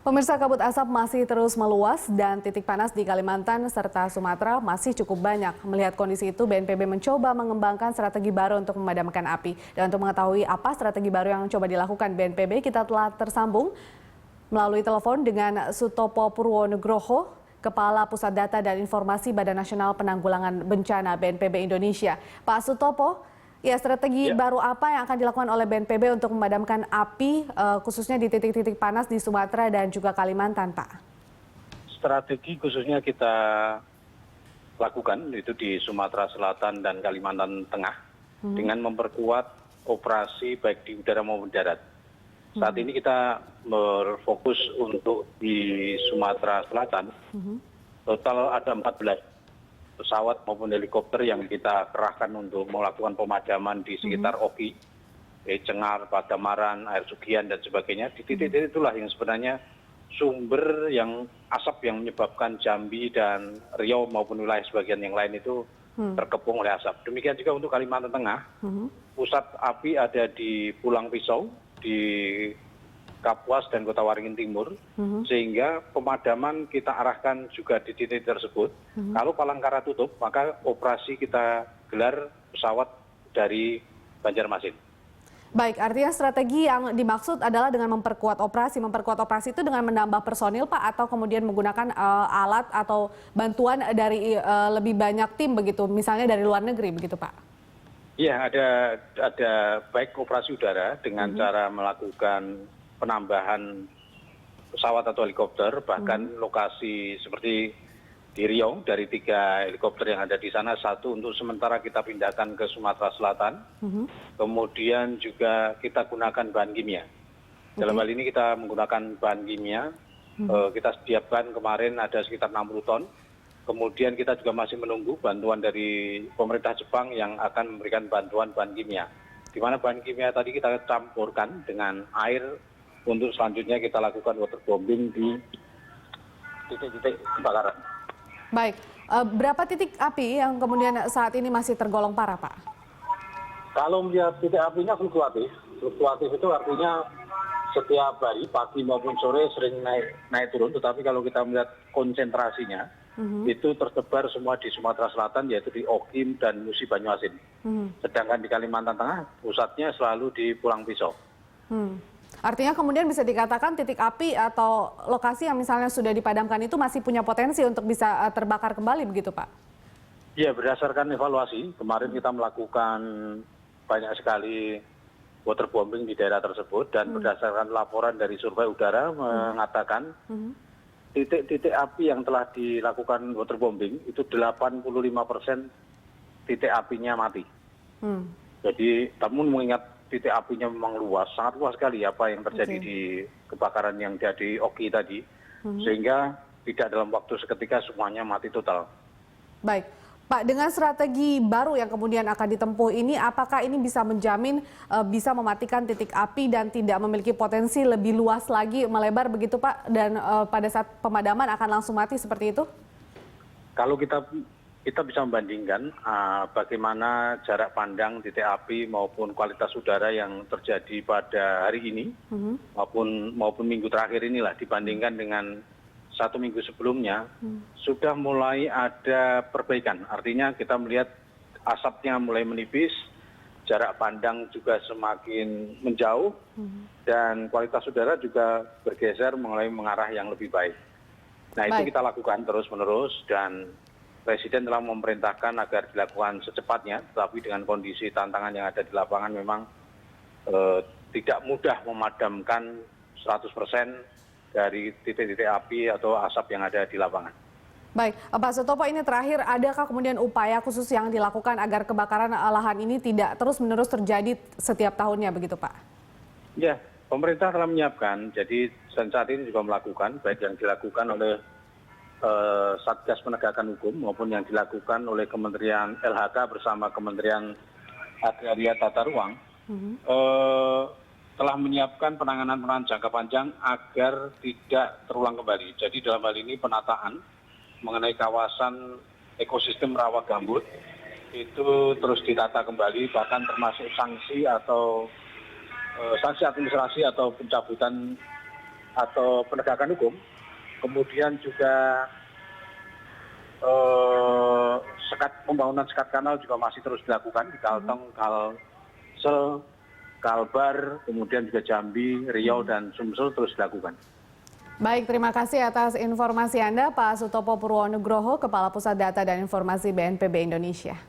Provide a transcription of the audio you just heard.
Pemirsa, kabut asap masih terus meluas dan titik panas di Kalimantan serta Sumatera masih cukup banyak. Melihat kondisi itu, BNPB mencoba mengembangkan strategi baru untuk memadamkan api. Dan untuk mengetahui apa strategi baru yang coba dilakukan BNPB, kita telah tersambung melalui telepon dengan Sutopo Purwonugroho, Kepala Pusat Data dan Informasi Badan Nasional Penanggulangan Bencana BNPB Indonesia. Pak Sutopo, ya, strategi baru apa yang akan dilakukan oleh BNPB untuk memadamkan api khususnya di titik-titik panas di Sumatera dan juga Kalimantan, Pak? Strategi khususnya kita lakukan itu di Sumatera Selatan dan Kalimantan Tengah dengan memperkuat operasi baik di udara maupun darat. Saat ini kita berfokus untuk di Sumatera Selatan, total ada 14 pesawat maupun helikopter yang kita kerahkan untuk melakukan pemadaman di sekitar Oki, Cengar, Padamaran, Air Sugian dan sebagainya. Di titik-titik itulah yang sebenarnya sumber yang asap yang menyebabkan Jambi dan Riau maupun wilayah sebagian yang lain itu terkepung oleh asap. Demikian juga untuk Kalimantan Tengah, pusat api ada di Pulang Pisau, di Kapuas dan Kota Waringin Timur, sehingga pemadaman kita arahkan juga di titik tersebut. Kalau Palangkaraya tutup, maka operasi kita gelar pesawat dari Banjarmasin. Baik, artinya strategi yang dimaksud adalah dengan memperkuat operasi. Memperkuat operasi itu dengan menambah personil, Pak, atau kemudian menggunakan alat atau bantuan dari lebih banyak tim begitu, misalnya dari luar negeri begitu, Pak? Iya, ada baik operasi udara dengan cara melakukan penambahan pesawat atau helikopter, bahkan lokasi seperti di Riau dari 3 helikopter yang ada di sana, 1 untuk sementara kita pindahkan ke Sumatera Selatan, kemudian juga kita gunakan bahan kimia. Dalam hal ini kita menggunakan bahan kimia, kita sediakan kemarin ada sekitar 60 ton. Kemudian kita juga masih menunggu bantuan dari pemerintah Jepang yang akan memberikan bantuan bahan kimia. Di mana bahan kimia tadi kita campurkan dengan air untuk selanjutnya kita lakukan waterbombing di titik-titik kebakaran. Baik, berapa titik api yang kemudian saat ini masih tergolong parah, Pak? Kalau melihat titik apinya fluktuatif. Fluktuatif itu artinya setiap hari, pagi maupun sore sering naik turun. Tetapi kalau kita melihat konsentrasinya, itu tersebar semua di Sumatera Selatan, yaitu di Okim dan Musi Banyuasin. Sedangkan di Kalimantan Tengah, pusatnya selalu di Pulang Pisau. Artinya kemudian bisa dikatakan titik api atau lokasi yang misalnya sudah dipadamkan itu masih punya potensi untuk bisa terbakar kembali begitu, Pak? Iya, berdasarkan evaluasi, kemarin kita melakukan banyak sekali waterbombing di daerah tersebut, dan berdasarkan laporan dari survei udara mengatakan titik-titik api yang telah dilakukan waterbombing itu 85% titik apinya mati. Jadi, namun mengingat titik apinya memang luas, sangat luas sekali apa yang terjadi di kebakaran yang di Oki tadi, sehingga tidak dalam waktu seketika semuanya mati total. Baik, Pak, dengan strategi baru yang kemudian akan ditempuh ini, apakah ini bisa menjamin bisa mematikan titik api dan tidak memiliki potensi lebih luas lagi melebar begitu, Pak? Dan pada saat pemadaman akan langsung mati seperti itu? Kalau kita bisa membandingkan bagaimana jarak pandang titik api maupun kualitas udara yang terjadi pada hari ini maupun minggu terakhir inilah, dibandingkan dengan 1 minggu sebelumnya, sudah mulai ada perbaikan. Artinya kita melihat asapnya mulai menipis, jarak pandang juga semakin menjauh, dan kualitas udara juga bergeser mulai mengarah yang lebih baik. Nah, itu kita lakukan terus-menerus, dan Presiden telah memerintahkan agar dilakukan secepatnya, tetapi dengan kondisi tantangan yang ada di lapangan memang tidak mudah memadamkan 100% dari titik-titik api atau asap yang ada di lapangan. Baik, Pak Sutopo, ini terakhir, adakah kemudian upaya khusus yang dilakukan agar kebakaran lahan ini tidak terus-menerus terjadi setiap tahunnya begitu, Pak? Ya, pemerintah telah menyiapkan, jadi saat ini juga melakukan, baik yang dilakukan oleh Satgas Penegakan Hukum maupun yang dilakukan oleh Kementerian LHK bersama Kementerian Agraria Tata Ruang, telah menyiapkan penanganan jangka panjang agar tidak terulang kembali. Jadi dalam hal ini penataan mengenai kawasan ekosistem rawa gambut itu terus ditata kembali, bahkan termasuk sanksi atau sanksi administrasi atau pencabutan atau penegakan hukum, kemudian juga pembangunan sekat kanal juga masih terus dilakukan di Kalteng, Kalsel, Kalbar, kemudian juga Jambi, Riau, dan Sumsel terus dilakukan. Baik, terima kasih atas informasi Anda, Pak Sutopo Purwonugroho, Kepala Pusat Data dan Informasi BNPB Indonesia.